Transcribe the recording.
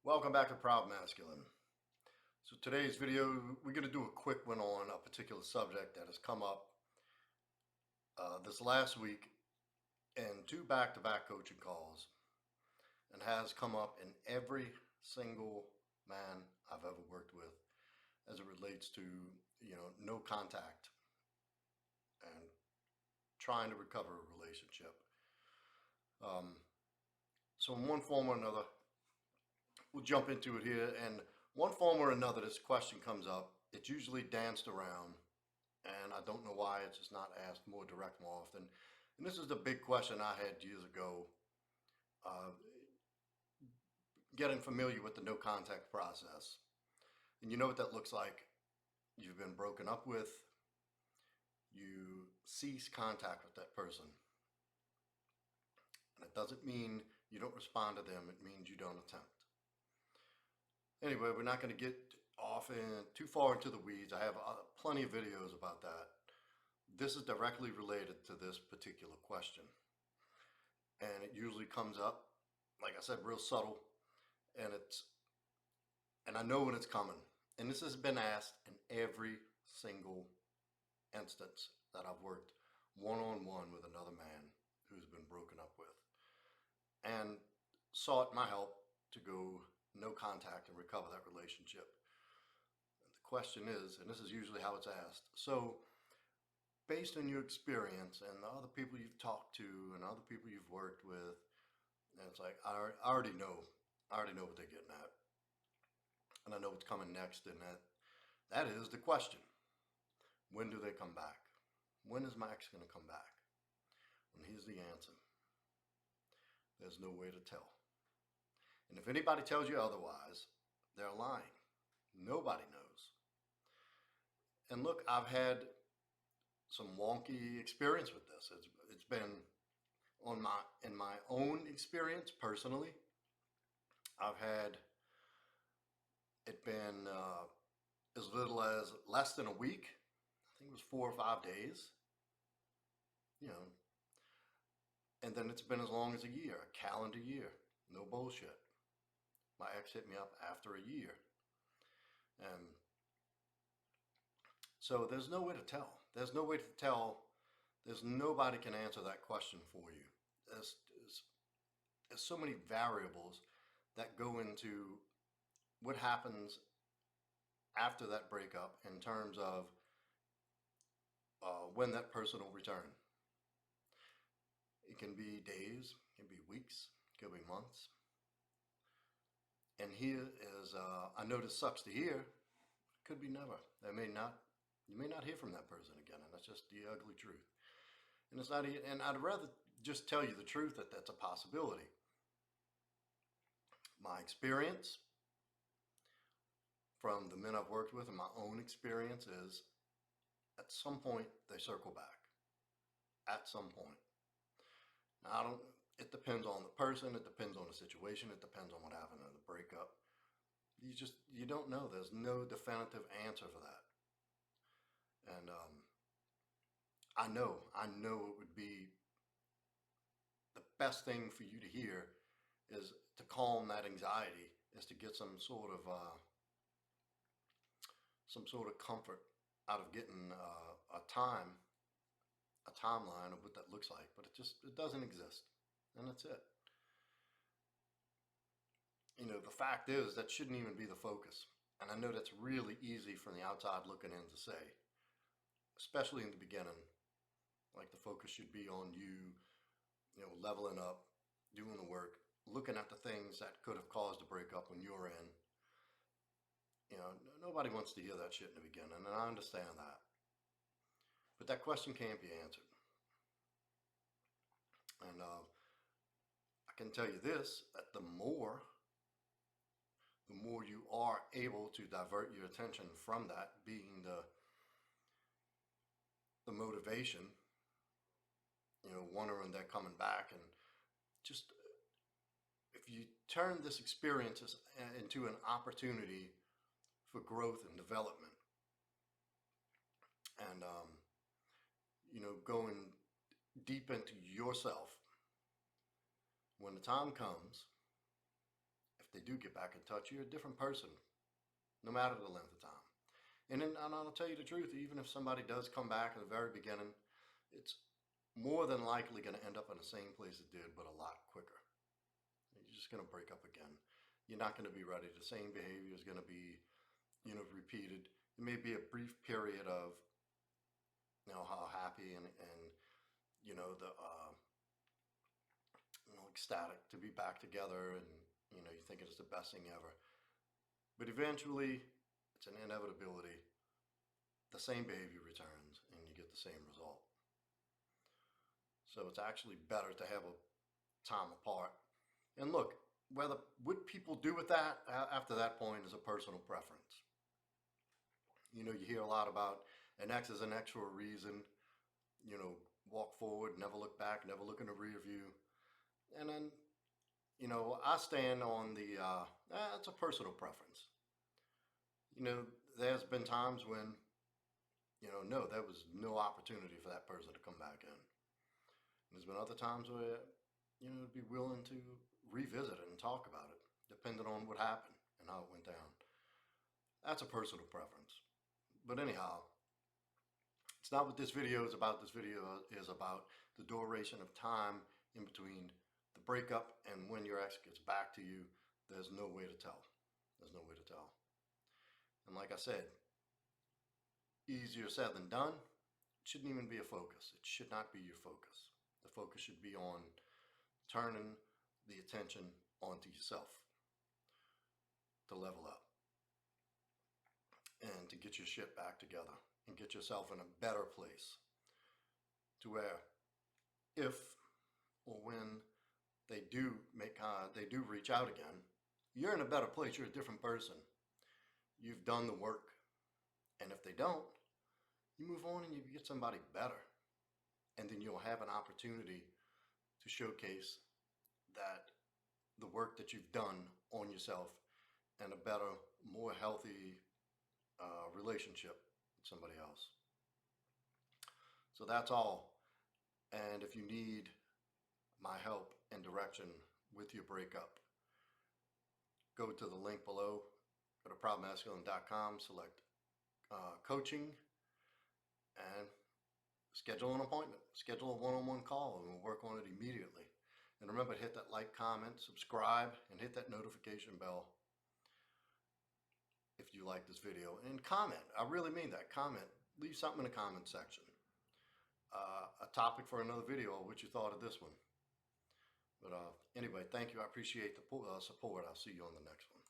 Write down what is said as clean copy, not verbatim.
Welcome back to Proud Masculine. So today's video, we're going to do a quick one on a particular subject that has come up this last week in two back-to-back coaching calls and has come up in every single man I've ever worked with as it relates to, no contact and trying to recover a relationship. So in one form or another, we'll jump into it here. And one form or another, this question comes up. It's usually danced around, and I don't know why it's just not asked more direct more often. And this is the big question I had years ago, uh, getting familiar with the no contact process. And you know what that looks like. You've been broken up with, you cease contact with that person. And it doesn't mean you don't respond to them, it means you don't attempt. Anyway, we're not going to get off in too far into the weeds. I have plenty of videos about that. This is directly related to this particular question. And it usually comes up, like I said, real subtle. And I know when it's coming. And this has been asked in every single instance that I've worked one-on-one with another man who's been broken up with and sought my help to go no contact and recover that relationship. And the question is, and this is usually how it's asked, so based on your experience and the other people you've talked to and other people you've worked with, and it's like, I already know what they're getting at. And I know what's coming next, and that is the question. When do they come back? When is my ex going to come back? And here's the answer. There's no way to tell. And if anybody tells you otherwise, they're lying. Nobody knows. And look, I've had some wonky experience with this. It's been in my own experience personally. I've had it been as little as less than a week. I think it was 4 or 5 days. And then it's been as long as a year, a calendar year. No bullshit. My ex hit me up after a year. And so there's no way to tell. There's no way to tell. There's nobody can answer that question for you. There's so many variables that go into what happens after that breakup in terms of when that person will return. It can be days, it can be weeks, it could be months. And here is, I know this sucks to hear, it could be never. You may not hear from that person again, and that's just the ugly truth. And it's not, and I'd rather just tell you the truth that that's a possibility. My experience from the men I've worked with and my own experience is at some point they circle back. At some point. Now, it depends on the person, it depends on the situation, it depends on what happened in the breakup. You don't know. There's no definitive answer for that. And I know it would be the best thing for you to hear is to calm that anxiety, is to get some sort of comfort out of getting a timeline of what that looks like, but it doesn't exist, and that's it. The fact is that shouldn't even be the focus, and I know that's really easy from the outside looking in to say, especially in the beginning. Like the focus should be on you, leveling up, doing the work, looking at the things that could have caused a breakup when you're in. Nobody wants to hear that shit in the beginning, and I understand that. But that question can't be answered. And I can tell you this, that the more you are able to divert your attention from that being the motivation, wondering they're coming back, and just if you turn this experience into an opportunity for growth and development, and going deep into yourself, when the time comes, if they do get back in touch, you're a different person, no matter the length of time. And I'll tell you the truth, even if somebody does come back at the very beginning, it's more than likely going to end up in the same place it did, but a lot quicker. You're just going to break up again. You're not going to be ready. The same behavior is going to be, repeated. It may be a brief period of, how happy and ecstatic to be back together, and you think it's the best thing ever. But eventually, it's an inevitability. The same behavior returns, and you get the same result. So it's actually better to have a time apart. And look, what people do with that after that point is a personal preference. You hear a lot about an X is an X for a reason. Walk forward, never look back, never look in the rear view. And then, I stand on the, it's a personal preference. There's been times when, no, there was no opportunity for that person to come back in. And there's been other times where, be willing to revisit it and talk about it, depending on what happened and how it went down. That's a personal preference. But anyhow, it's not what this video is about. This video is about the duration of time in between the breakup and when your ex gets back to you. There's no way to tell. There's no way to tell. And like I said, easier said than done. It shouldn't even be a focus. It should not be your focus. The focus should be on turning the attention onto yourself to level up and to get your shit back together and get yourself in a better place to where if or when they do reach out again, you're in a better place. You're a different person. You've done the work. And if they don't, you move on and you get somebody better. And then you'll have an opportunity to showcase that the work that you've done on yourself and a better, more healthy relationship with somebody else. So that's all. And if you need my help and direction with your breakup, go to the link below, go to proudmasculine.com, select coaching, and schedule an appointment. Schedule a one-on-one call, and we'll work on it immediately. And remember to hit that like, comment, subscribe, and hit that notification bell if you like this video. And comment. I really mean that. Comment. Leave something in the comment section. A topic for another video, or what you thought of this one. But anyway, thank you. I appreciate the support. I'll see you on the next one.